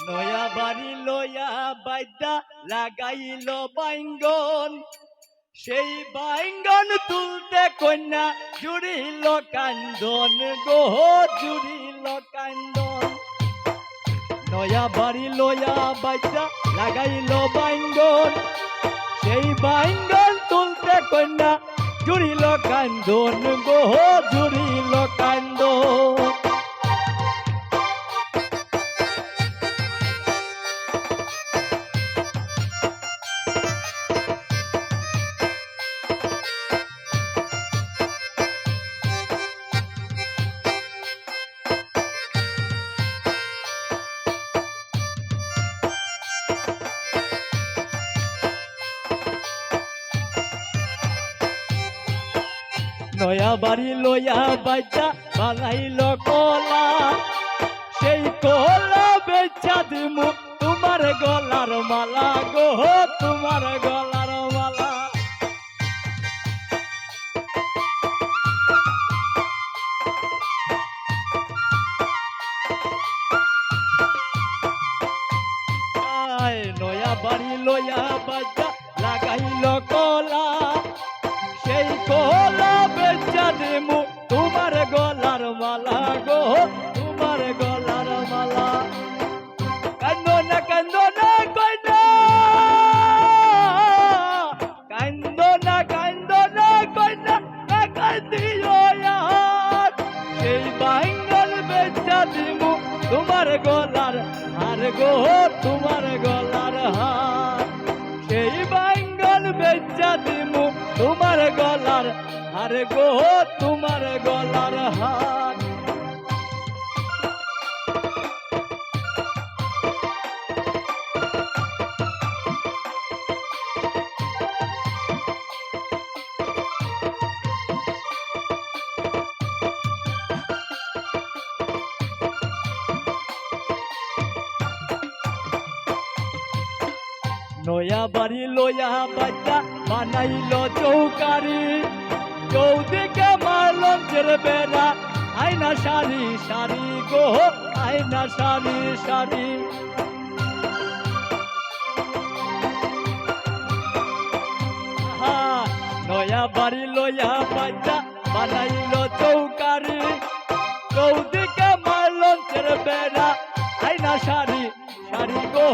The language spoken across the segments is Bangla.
নয়া বাড়ি লয়া বাইদা লাগাইল বাইঙ্গন, সেই বাইঙ্গন তুলতে কন্যা জুড়িল কান্দন গো, জুড়িল কান্দন। নয়া বাড়ি লয়া বাইদা লাগাইল বাইঙ্গন, সেই বাইঙ্গন তুলতে কন্যা জুড়িল কান্দন গো, জুড়িল কান্দন। নয়া বাড়ি লয়া বাচ্চা বানাইল কলা, সেই কলা বেচা দিমু তোমার গলার মালা গো, তোমার গলার মালা। নয়া বাড়ি লয়া বাচ্চা লাগাইল কলা, সেই কলা বেচা দিমু তোমার গলার মালা গো, তোমার গলার মালা। কান্দো না কইনা, কান্দো না কইনা, কান্দিও আর। সেই বাইঙ্গল বেচা দিমু তোমার গলার হার গো, তোমার গলার হার। সেই বাইঙ্গল বেচা দিমু তোমার গলার হার গো, তোমার গলার হার। নয়া বাড়ি লয়া বাচ্চা বানাইল চৌকারি, চৌদিকে মারলম বেড়া, আয়না সারি সারি গো, আয়না সারি সারি। নয়া বাড়ি লয়া বাচ্চা বানাইল চৌকারি, চৌদিকে মারলম বেড়া, আয়না সারি সারি গো,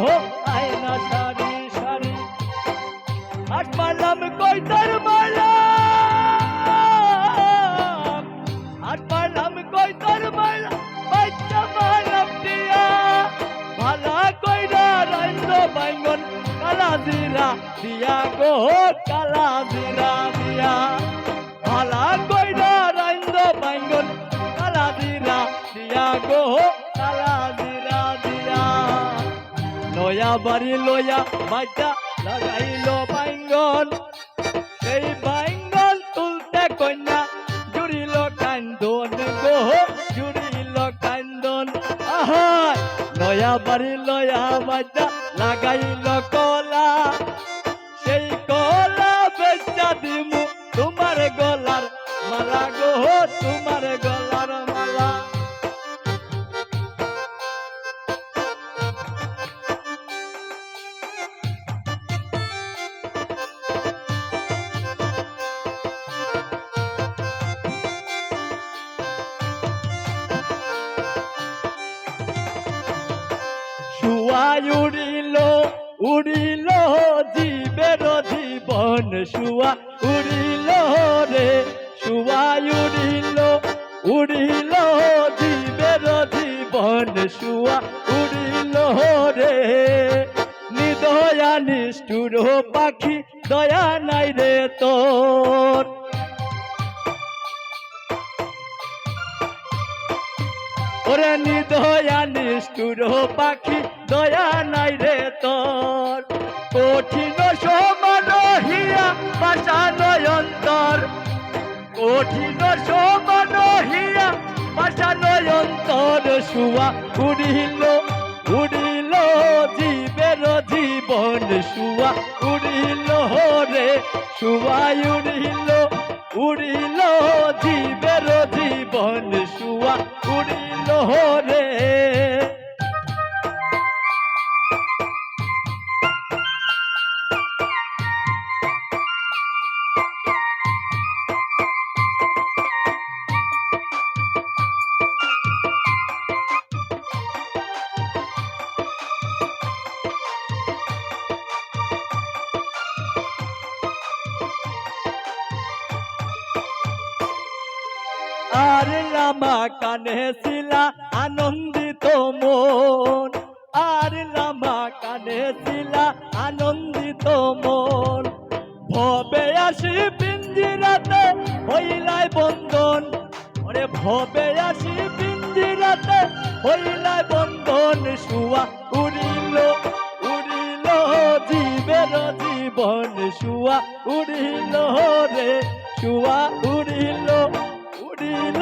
আয়না সারি সারি। হাট মারলাম কইতার মারলাম, হাট মারলাম কইতার মারলাম, বাচ্চা মারলাম দিয়া। ভালা কইরা রাইন্দ বাইঙ্গন কালা জিরা দিয়া গো, কালা জিরা দিয়া। ভালা কইরা রাইন্দ বাইঙ্গন কালা জিরা দিয়া গো, কালা জিরা দিয়া। নয়া বাড়ি লয়া বাচ্চা লাগাইল বাইঙ্গন, সেই বাইঙ্গন তুলতে কন্যা জুড়িল কান্দন গো, জুড়িল কান্দন। আহা নয়া বাড়ি লয়া বাচ্চা লাগাইল কলা, সেই কলা বেচা দিমু তোমার গলার মালা গো, তোমার গলার মালা। শুয়াই উড়িল উড়িল জীবের জীবন, শুয়া উড়িল রে, শুয়াই উড়িল উড়িল জীবের জীবন, শুয়া উড়িল রে। নিদয়া নিষ্ঠুর পাখি দয়া নাই রে তোর, ওরে নিদয়া নিষ্ঠুর পাখি দয়া নাই রে তোর। কঠিন সমান হিয়া পাশানো অন্তর, কঠিন সমান হিয়া পাশানো অন্তর। শুয়া উড়িল উড়িল জীবের জীবন, শুয়া উড়িল রে, শুয়া উড়িল উড়িল জীবের জীবন, শুয়া উড়িল রে। আর লামা কানে ছিলা আনন্দিত মন, আর লামা কানে ছিলা আনন্দিত মন। ভবে আসি পিঞ্জিরাতে হইলাই বন্ধন, ওরে ভবে আসি পিঞ্জিরাতে হইলাই বন্ধন। শুয়া উড়িল উড়িল জীবের জীবন, শুয়া উড়িল রে, শুয়া উড়িল উড়িল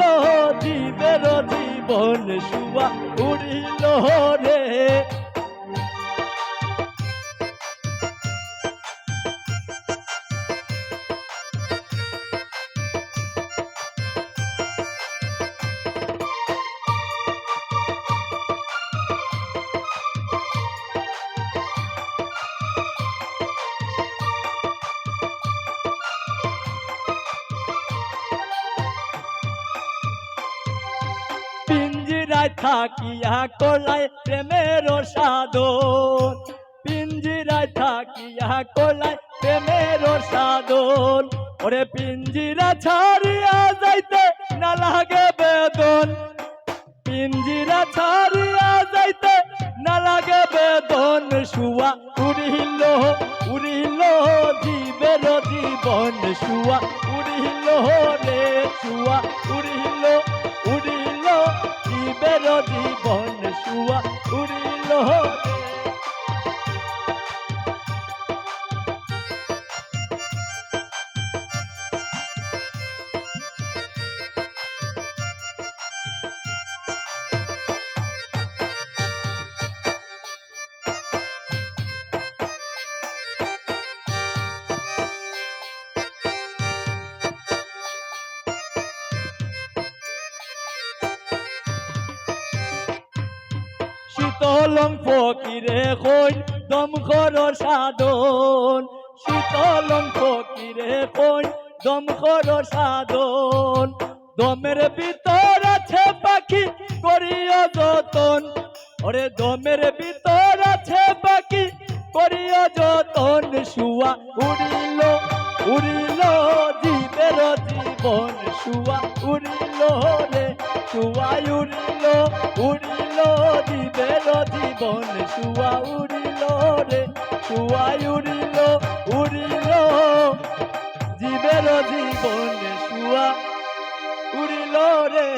জীবের জীবন, শুয়া উড়িল রে। পিঞ্জিরায় থাকিয়া করলাই প্রেমের সাধন, পিঞ্জিরায় থাকিয়া করলাই প্রেমের সাধন। ওরে পিঞ্জিরা ছাড়িয়া যাইতে না লাগে বেদন, পিঞ্জিরা ছাড়িয়া যাইতে না লাগে বেদন। শুয়া উড়িল উড়িল জীবের জীবন, শুয়া উড়িল রে, শুয়া উড়িল উড়িল জীবের জীবন, শুয়া উড়িল রে। শীতলং ফকিরে কই দম কর সাধন, শীতলং ফকিরে কই দম কর সাধন। দমের ভিতর আছে পাখি করিয়া যতন, ওরে দমের ভিতর আছে পাখি করিয়া যতন। শুয়া উড়িল উড়িল জীবের জীবন, শুয়া উড়িল রে, শুয়া উড়িল উড়িল জীবের জীবন, শুয়া উড়িল রে, শুয়া উড়িল উড়িল জীবের জীবন, শুয়া উড়িল রে।